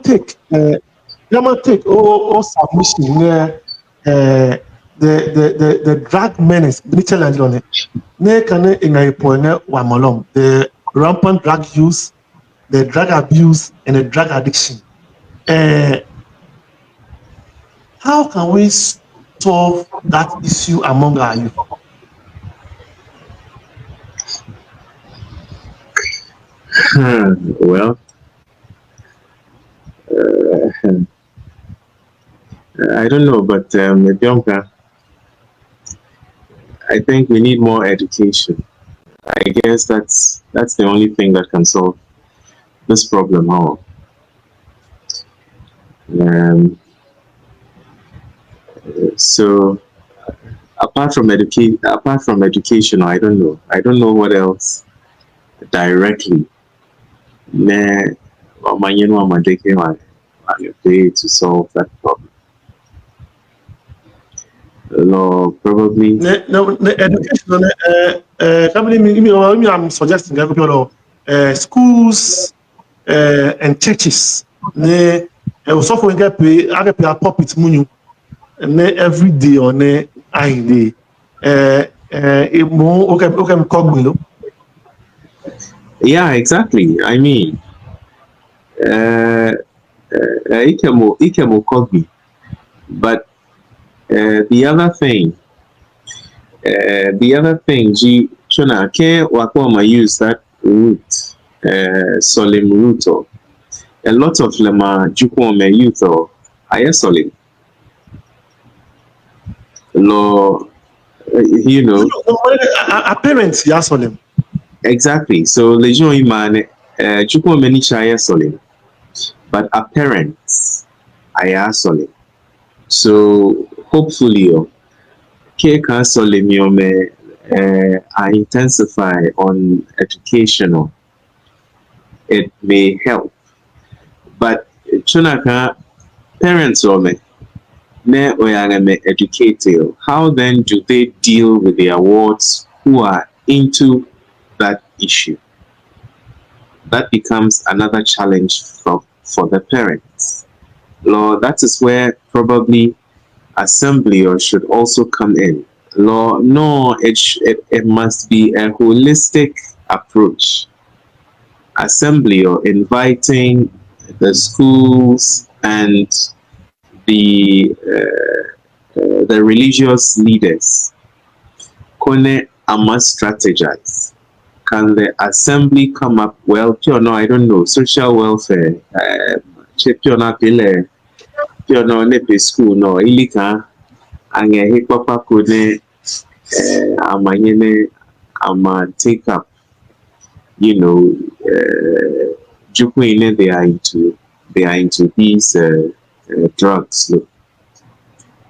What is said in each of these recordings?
take submission the drug menace the challenge on it the rampant drug use, the drug abuse, and the drug addiction. How can we solve that issue among our youth? Well, I don't know, but Bianca, I think we need more education. I guess that's the only thing that can solve this problem. So apart from education, I don't know what else directly to solve that problem. No, probably. No, education. I'm suggesting schools and churches. Also, for pay a puppet money every day on day. Yeah, exactly. I mean, ikemo kogi, but the other thing, G Chona, ke wakoma use that root, solim root, or a lot of them are jukwome youth or higher solim. Law, our parents, yes, on them. Exactly. So legion man, jukwome ni chaya solim, but our parents are solim. So hopefully, can solim intensify on educational. It may help, but chunaka parents educated. How then do they deal with the awards who are into that issue? That becomes another challenge for the parents. Lord, that is where probably assembly should also come in. Lord, no, it must be a holistic approach. Assembly or inviting the schools and the religious leaders. Kone must strategize. Can the assembly come up? Well, I don't know. Social welfare. Nepe school no ilika ange hipapa kone amanyene ama take up. Jukwene they are into these drugs.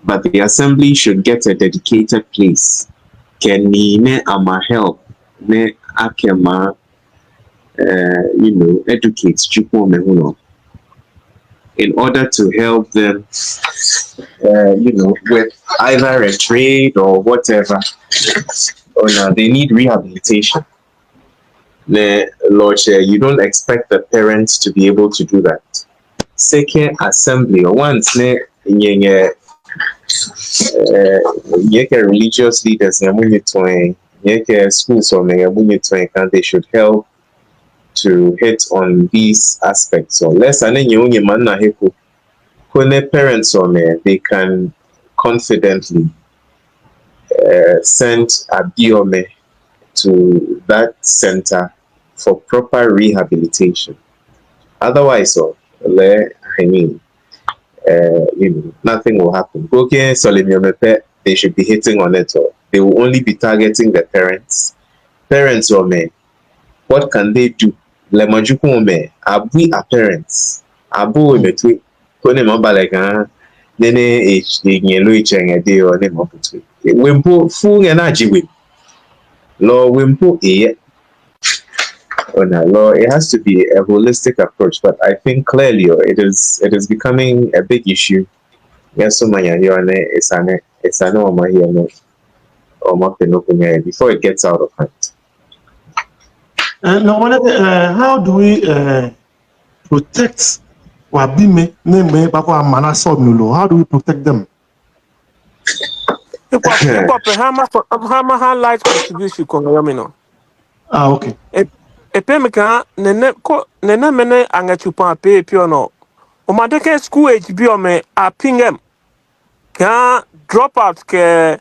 But the assembly should get a dedicated place. Can ne ama help ne akema educate Jukwone in order to help them with either a trade or whatever. Or now they need rehabilitation. Lord, you don't expect the parents to be able to do that. Second assembly, or once religious leaders schools or they should help to hit on these aspects. So less than parents they can confidently send a biome to that center for proper rehabilitation. Otherwise, nothing will happen. Okay, they should be hitting on it, or they will only be targeting the parents. Parents what can they do? Abui are parents. Abu between Kone Mabalega, Nene Yellow day or name of it. Wimpo full energy with law Wimpo law. It has to be a holistic approach, but I think clearly it is becoming a big issue. Yes, so many here and it's an before it gets out of hand. Now, how do we protect Wabime, name, Papa Menace Nulo. How do we protect them? Hama light contribution kongamino. Ah, okay. Epemeka nene mene angachupa pe piono. Omadeke school age biome a pingem. Can drop out ke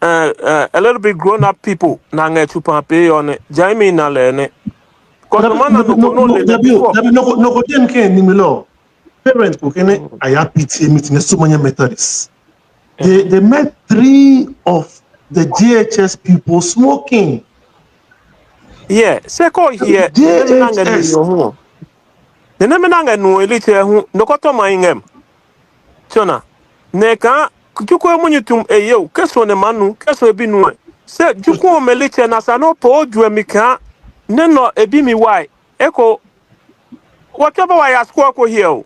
a little bit grown up people na angachupa pe on it. Jaime na lene. Cause no man no le before. No go dem can nimelo. Parents ko kene aya PTA meeting so many methods. They met 3 of the GHS people smoking. Yeah, seko here. GHS. Nene menanga no elite hu no koto maingem. Chona. Neka juko munyitum eyo keso ne manu keso ebi nu. Se juko melite na sano po duemika neno ebi mi why. Eko whatever why asko ko here.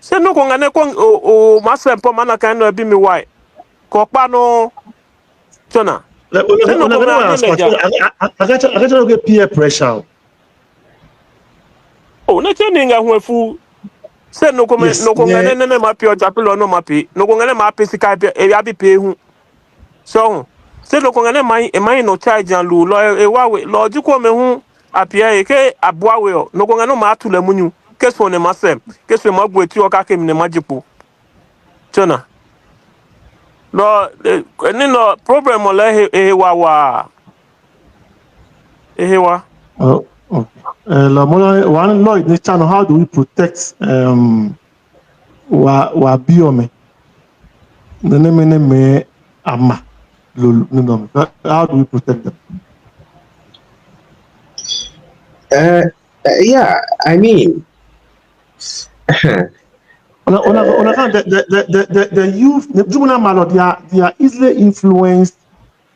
Se no ko ngane ko o masempo mana kan no ebi mi why. Ko pa no chona. I got to get peer pressure. Oh, na cheninga huefu. Se no come no ngane nene mapi o japilo no mapi. No ngane mapi sika e abi pe hu. So, se no ngane mai no charge an lu lo e wawe lo juko me hu apia e ke aboa we o. No ngane ma atule munyu. Keso ne masem. Keso ma gbo eti o ka kem ne majipo. Chona. No ni no problem o le wa. Ehewa. Oh, okay. One law in this channel, how do we protect wa biome? Me ama lulu. How do we protect them? Yeah, I mean, the youth, they are easily influenced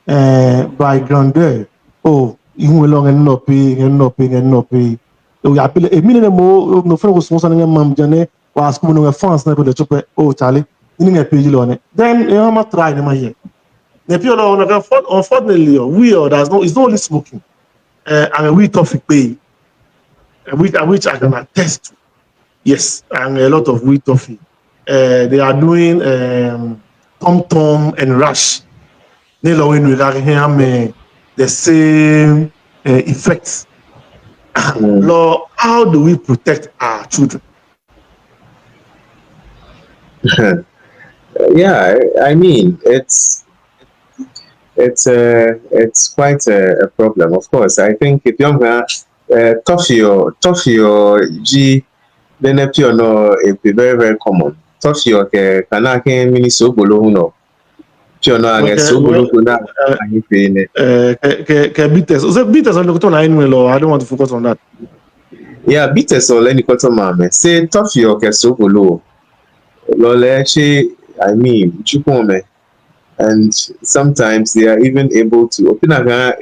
by grandeur. Oh, you belong and not pay. We are a minute more. No friend was sponsoring a mam jane was coming over fans. Never the chopper. Oh, Charlie, you need a page on it. Then you have try them here. Unfortunately, we there's no. It's not only smoking. And we topic pay. Which I can attest to. Yes, and a lot of wheat toffee. They are doing Tom Tom and Rush. They have the same effects. Lord, how do we protect our children? Yeah, I mean, it's quite a problem. Of course, I think if younger toffee or G, then a pure no, it be very very common. Toffee or kanake mini so bolo no. Pure no age so bolo kuna ahi pene. Bitters. So bitters on the cotton I don't want to focus on that. Yeah, bitters or any cotton mame. Say toffee or so bolo. Lole I mean, chukome. And sometimes they are even able to open a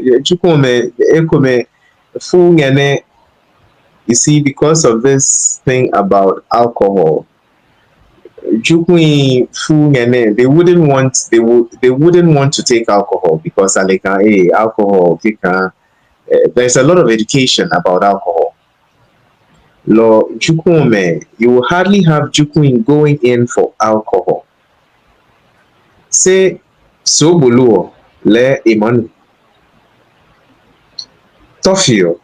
you see, because of this thing about alcohol, they wouldn't want to take alcohol because alcohol there's a lot of education about alcohol. You will hardly have Jukwin going in for alcohol. Say so buluo le imanu tofio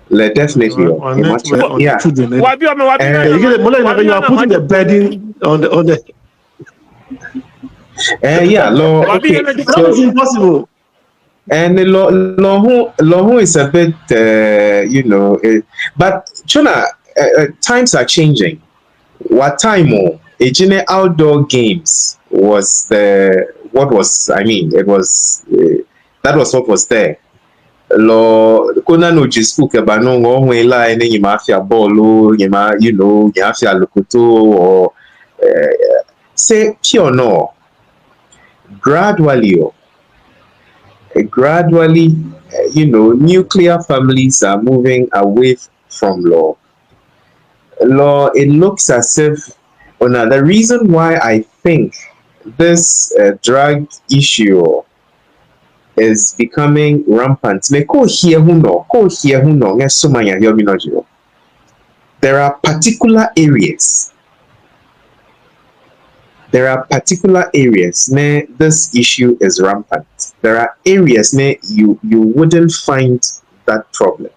le definitely You are putting the burden on the yeah law okay so it's impossible. And law is a bit but Chuna, times are changing. What time more outdoor games was what was that was what was there. Lo kuna no jisku ke bano ngwe la ene yi mafia ball yi ma mafia lokoto or say pure no gradually nuclear families are moving away from law. It looks as if the reason why I think this drug issue is becoming rampant. Me ko here who no, so many there are particular areas. There are particular areas where this issue is rampant. There are areas where you wouldn't find that problem.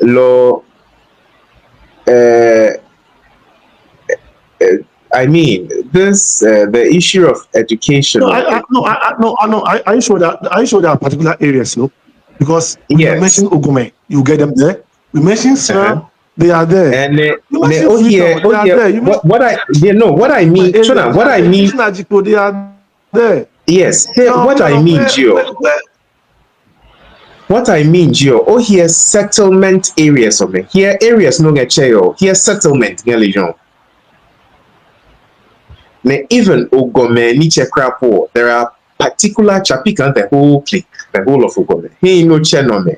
Law, I mean, this the issue of education. No, I show there are particular areas, no, because we Yes. mention Ogome, you get them there. We mention Sra, they are there. And You mention Freetown, they are there. You mention what I mean, Chona, what I mean, Najiko, they are there. yes, hey, what I mean, Gio. What I mean, Gio, oh, here settlement areas of me. Here areas no get cheo. Here settlement, Galijon. Even Ogome, Niche Crapo, there are particular chapika the whole clique, the whole of Ogome. Hey, no chenome.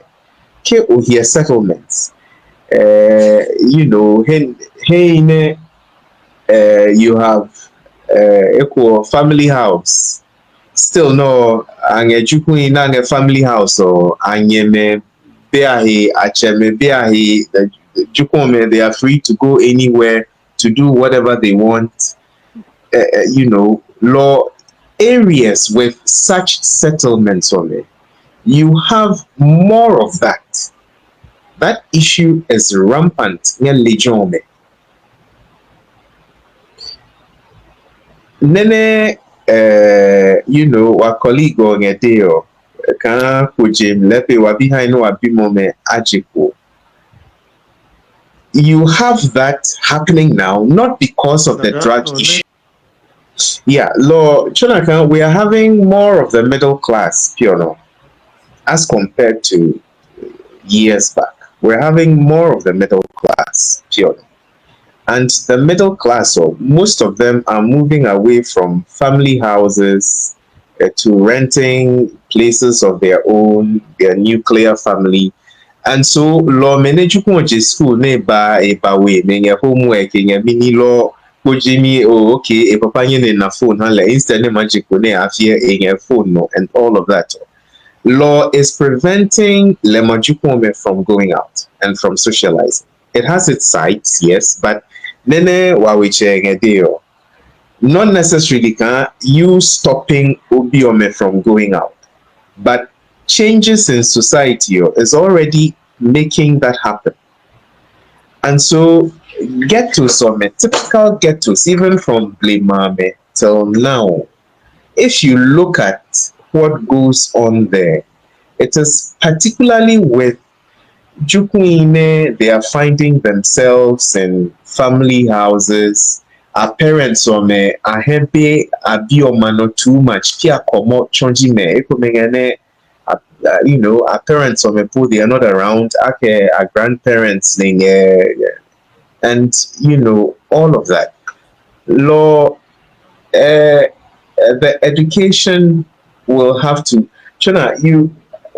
Ke oh here settlements. You know, hey, you have equal family house. Still no anye jukui na family house or anye me beahi acheme beahi jukome, they are free to go anywhere to do whatever they want. You know, law areas with such settlements on it, you have more of that. That issue is rampant near Legion. Nene, you know, our colleague on a day or can Jim Lepe wa behind no abimome ajiko. You have that happening now, not because of the drug issue. Yeah, Law Jonathan, we are having more of the middle class, Piono, as compared to years back. We're having more of the middle class, Piono. And the middle class, or most of them, are moving away from family houses to renting places of their own, their nuclear family. And so, law management school nearby a way, many homework in a mini law. Jimmy, oh, okay, a papa in a phone, instead of magic when they fear in a phone, and all of that. Law is preventing Lemajupome from going out and from socializing. It has its sides, yes, but nene wawiche a deal. Not necessarily can you stopping Obiome from going out, but changes in society is already making that happen. And so get-tos or typical get-tos, even from Blemame till now, if you look at what goes on there, it is particularly with Jukuine, they are finding themselves in family houses. Our parents or me are happy, biomano too much. Pia komo chonji me, you know, our parents or me they are not around. Okay, our grandparents, and you know, all of that. Law, the education will have to. Chona,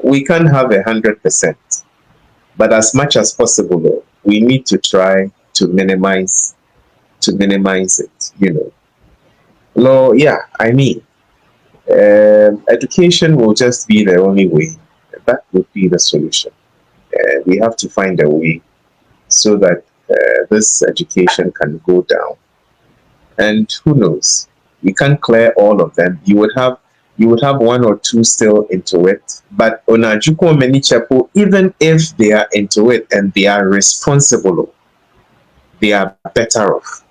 we can't have 100%, but as much as possible, we need to try to minimize it. You know, law. Yeah, I mean, education will just be the only way. That would be the solution. We have to find a way so that this education can go down. And who knows? We can't clear all of them. You would have one or two still into it. But Onajuko Many Chapo, even if they are into it and they are responsible, they are better off.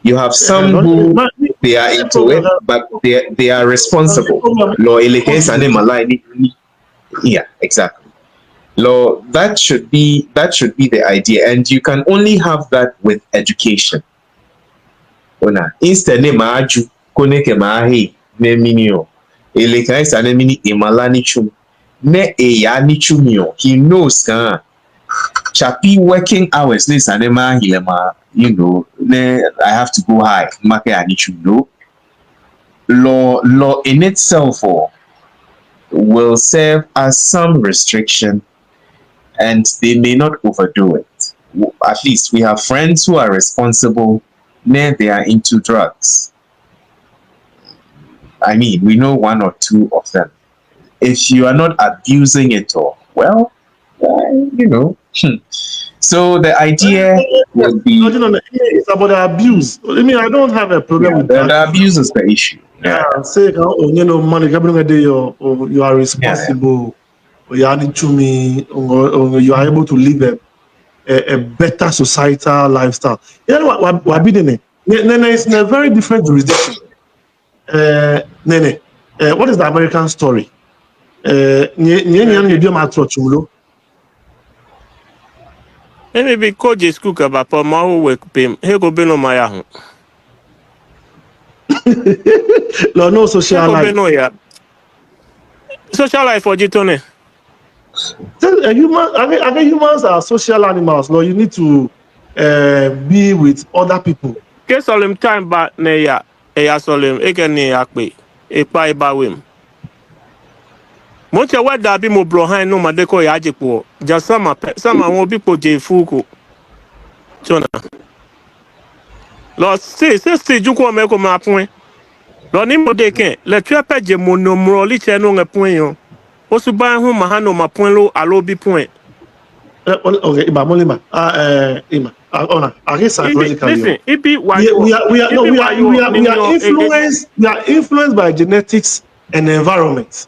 You have some who they are into it, but they are responsible. Yeah, exactly. Law, that should be the idea, and you can only have that with education. Ona instead ne maaju koneke maahi ne minio eleka isa ne mini imalani chum ne eya ni chumio. He knows kan chapi working hours ne sa ne maahi lema, you know, ne I have to go high make ani chum no. Law in itself will serve as some restriction, and they may not overdo it. At least we have friends who are responsible, then they are into drugs. I mean, we know one or two of them. If you are not abusing it all, well, you know, So the idea would be it's about the abuse. I mean, I don't have a problem with that. the abuse is the issue. Yeah. Say, oh, you know, money, you are responsible, or you are to me, or you are able to live a better societal lifestyle. You know what be the Nene is in a very different jurisdiction. Nene, what is the American story? Maybe coach school about my work pay. He go be no my No social life. no ya. Social life for Jitone. Humans are social animals. No, you need to be with other people. Ke solim time ba ne ya. E ya solim. Eke ne ya kwe. E pa e ba wim. Monche weda bi mo bro han no madeko ya ajepo. Ja sama won bi po je fuku. Chona. Lo si juko me ko ma pon. Lo ni mo de ken le tu ape je monomro li che no ngepon yo. Osu ban hu ma no ma pon lo alo bi pon. Okay, Ima Molima. Ima. Ona. Psychologically. Listen, We are influenced by genetics and environment.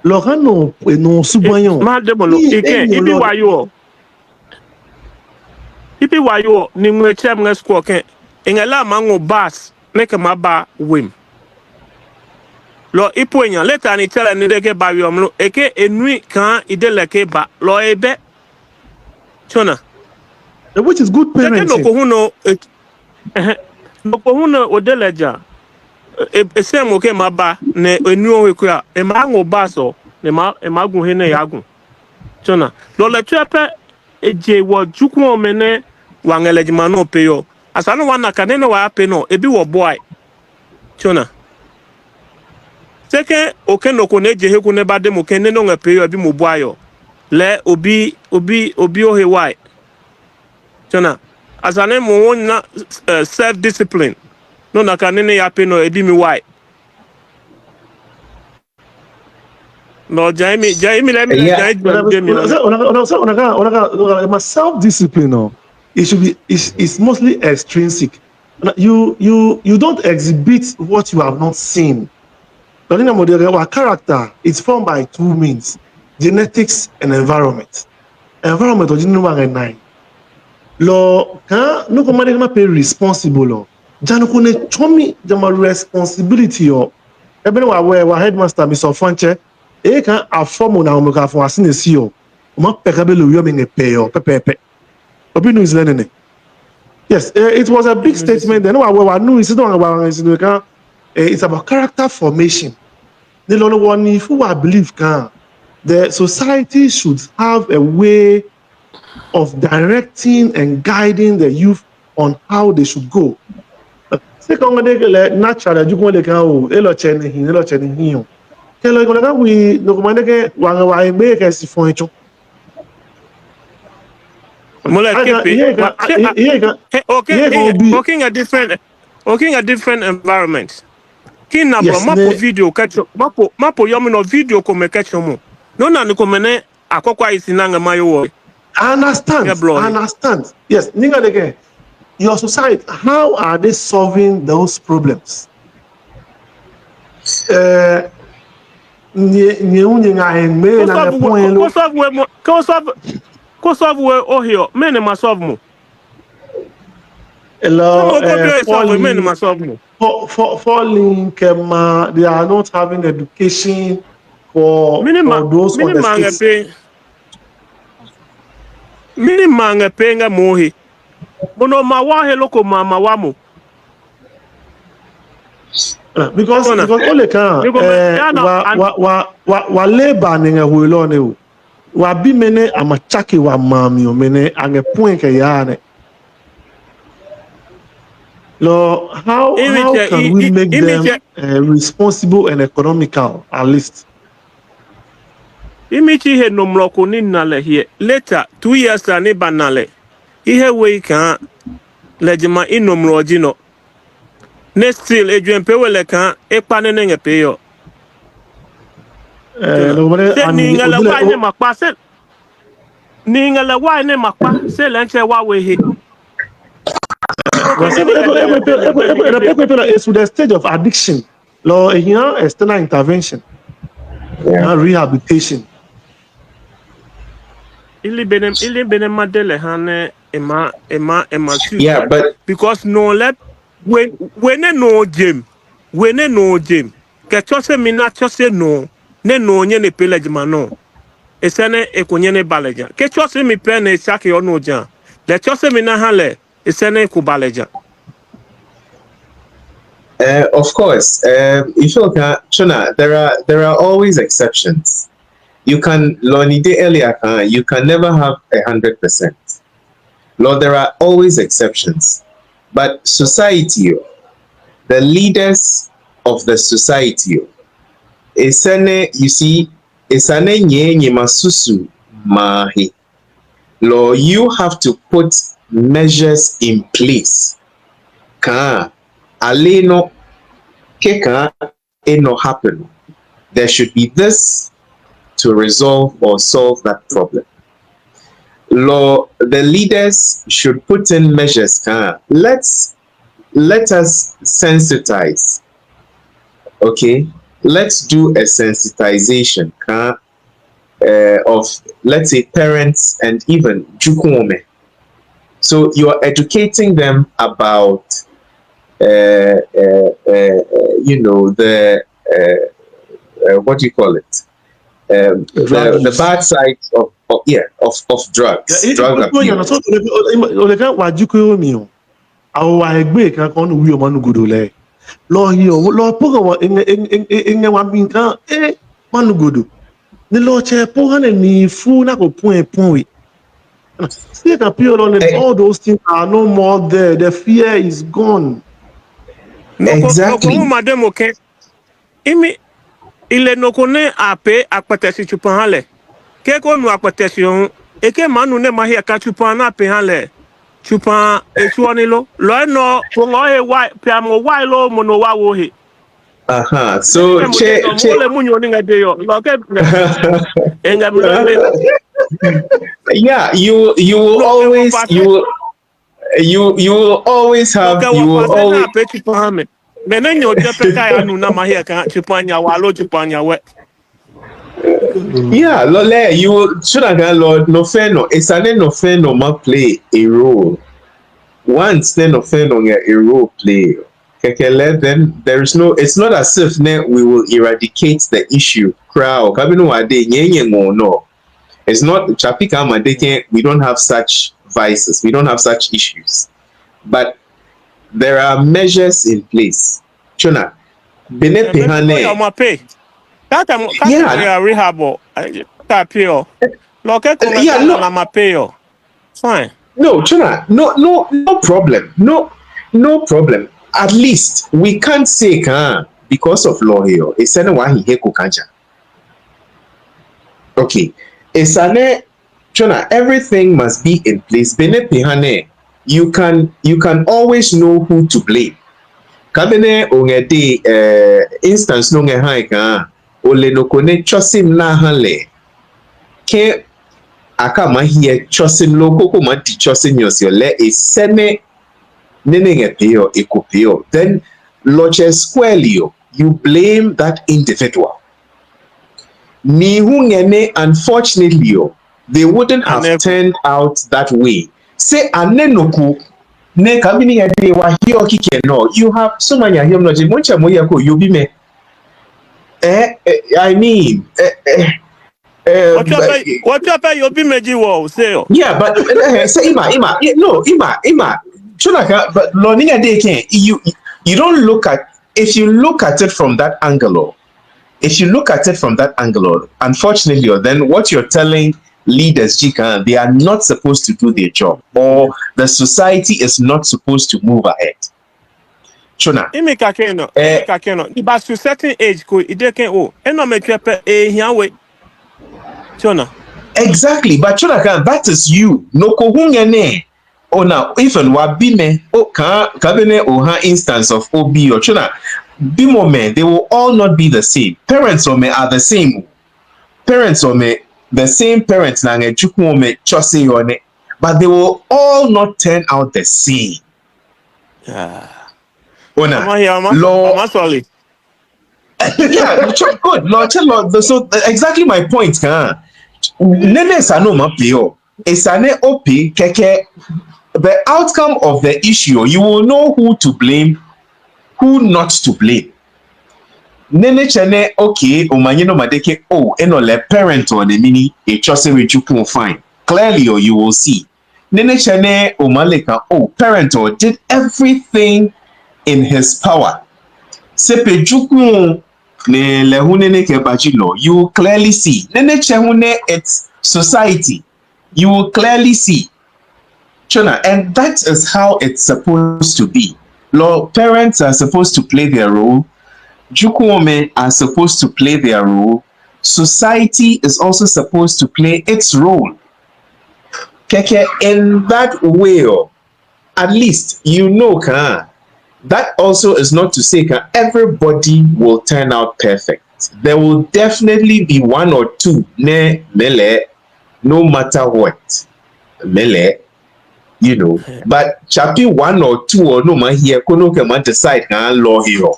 Lorano no subanyo. Mademolo. Ipi wayo ni mweche mwe squaw ken. Engela mango bas neke maba wim. Lo ipo enyan leta ni tele ni deke ba yomlo eke enui kan ide leke ba lo ebe chona. Which is good parenting. No kuhuno odeleja. Esemo ke maba ne enu wekua e mango baso ne magun hene yagun. Chona. Lo le tuape eje wo jukun omene wangelejima no peyo. Asano wana kanene wa ape no ebi wo boy. Chona. Seke oke no kone je heku ne bade mo kene no ngepeyo ebi mo boyo. Le obi ohe wai. Chona. Asane mo na self discipline. No na kanene ya pe no ebi mi wai. No Jaime let me self discipline. It should be it's mostly extrinsic. You don't exhibit what you have not seen. Our character is formed by two means: genetics and environment. Environment or nine. Lo kan no komade ma pay responsible lo. Jano ko ne chomi jama responsibility yo. Ebe no wa headmaster Mr. Fanche e kan aform na o ka fo asine si yo. O ma pekabe lo yo me ngepe yo pepepe. Obi no is learning. Yes, it was a big statement. Then we knew it's about character formation. The only one if I believe the society should have a way of directing and guiding the youth on how they should go. Second, naturally, you can go. Okay, a different environment. Kina bro, mapo video catch mapo yomi no video come catch mo. No na ni come ne akokwa isinanga mayo. I understand. Yes, ninga again. Your society, how are they solving those problems? Ko solve we ohio mene ma solve mo. Falling kema, they are not having education for those on the streets. Minimanga penga mohi. Bono mawahe loko mawamo. Because ole kan wa labor ninga huilo ne wa bi mene amachake wa mami o mene ange point ke yane. Lo how can we make them responsible and economical at least? Imichi he no mloko ni nale here. Later 2 years la ne banale. Ihe we kan lejima ino mlojino. Ne still ejuen pewele kan ekpa nene ngepe yo. Ningala why ne makpa se lenche wa we he. It's to the stage of addiction. Law here, external intervention, rehabilitation. Ili benem madele hane ema suit. Yeah, but because no let when no gym ke chose mi na chose no ne no nye ne pelejima no esene ekonye ne baleja ke chose mi pe na isake ono jan le chose mi na hale esene ku baleja. Of course, if you look at China, there are always exceptions. You can, Loni de earlier, you can never have 100%. Lord, there are always exceptions. But society, the leaders of the society, esane, you see, esane nye masusu mahi. Lord, you have to put measures in place. Ka aleno keka eno happen. There should be this to resolve or solve that problem. Law, the leaders should put in measures. Let us sensitize. Okay, let's do a sensitization of, let's say, parents and even jukuome. So you are educating them about, you know, the what do you call it? The bad sides of drugs. Drug abuse. All those things are no more there. The fear is gone. Exactly. Ile nokone ape akpatesi chupan hale. Keko nu akpatesi on eke manu ne mahi aka chupan na pe hale. Chupan echuani lo. Lo no pongo e wai piamo wai lo mono wa wo he. So ole munyo ni ngade yo. Lo ke enga yeah, you will always have yeah, Lole, you should have Lord no fair no. It's an no fair no ma play a role. Once then no fair no a role play. Kekele, then there is no. It's not as if we will eradicate the issue. Crowd, kabinu ade nyenye mo no. It's not Chapika Madeke. We don't have such vices. We don't have such issues. But there are measures in place. Chona, bene pehane. Yeah, rehab. Fine. No, Chona, no problem. No problem. At least we can't say because of law here. It's anyone he kanja. Okay. Esane, Chona, everything must be in place. Bene pehane, you can always know who to blame. Kabene ongede instance no nge haika ole no kone chosim na hale ke aka ma hie chosim lo koko ma di chosim yosiole esene nene nge peo ekopeo. Then loche squarely you blame that individual. Unfortunately, they wouldn't have turned out that way. Say anenoku ne kamini ya de wa hiyo kike no. You have so many here no je moncha moya ko you be me. I mean what you pay you be meji wo say. Yeah, but say ima chunaka but learning a day can you don't look at, if you look at it from that angle. If you look at it from that angle, unfortunately, then what you're telling leaders, they are not supposed to do their job, or the society is not supposed to move ahead. Chona. But to certain age, Exactly, but Chona, that is you. No kohungene. Oh, now even wabime kabene oha instance of obi or Chona. Bimo men, they will all not be the same. Parents or me are the same. Parents or me the same parents na ngechukwume chose on it, but they will all not turn out the same. Yeah. Ona, I'm sorry. Yeah, good. Lord, so exactly my point. Nene sano mapio. Esane opi keke. The outcome of the issue, you will know who to blame, who not to blame. Nene chene okay, omanyino madeke eno le parent or the mini a chose which you can find. Clearly, or you will see. Nene chene omaleka parent or did everything in his power. Sepe jukun ne lehune ne kebachilo, you will clearly see. Nene chehune it's society. You will clearly see. Chona, and that is how it's supposed to be. Lord, parents are supposed to play their role. Jukuome are supposed to play their role. Society is also supposed to play its role. Keke, in that way, at least you know, that also is not to say everybody will turn out perfect. There will definitely be one or two ne mele, no matter what. Mele, you know. But chapi one or two or no man here kono kema decide law here.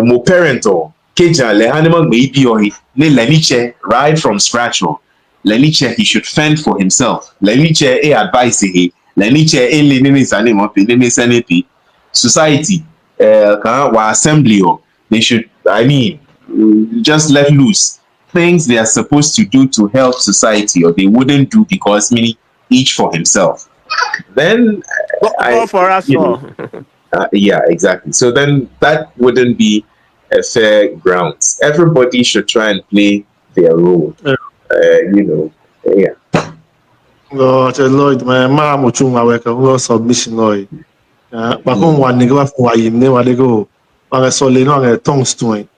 Mo parent or keja le animal maybe or ne leniche right from scratch or leniche he should fend for himself. Leniche advice he leniche le nene sane mo pe nene sane pe. Society wa assembly or they should just let loose things they are supposed to do to help society or they wouldn't do because meaning each for himself. Then Go for us all. yeah, exactly. So then that wouldn't be a fair grounds. Everybody should try and play their role. Yeah. Lloyd, my mom will choose my work. Submission, Lloyd. But one nigga from why you never go. But I saw Leno on a tongue stone.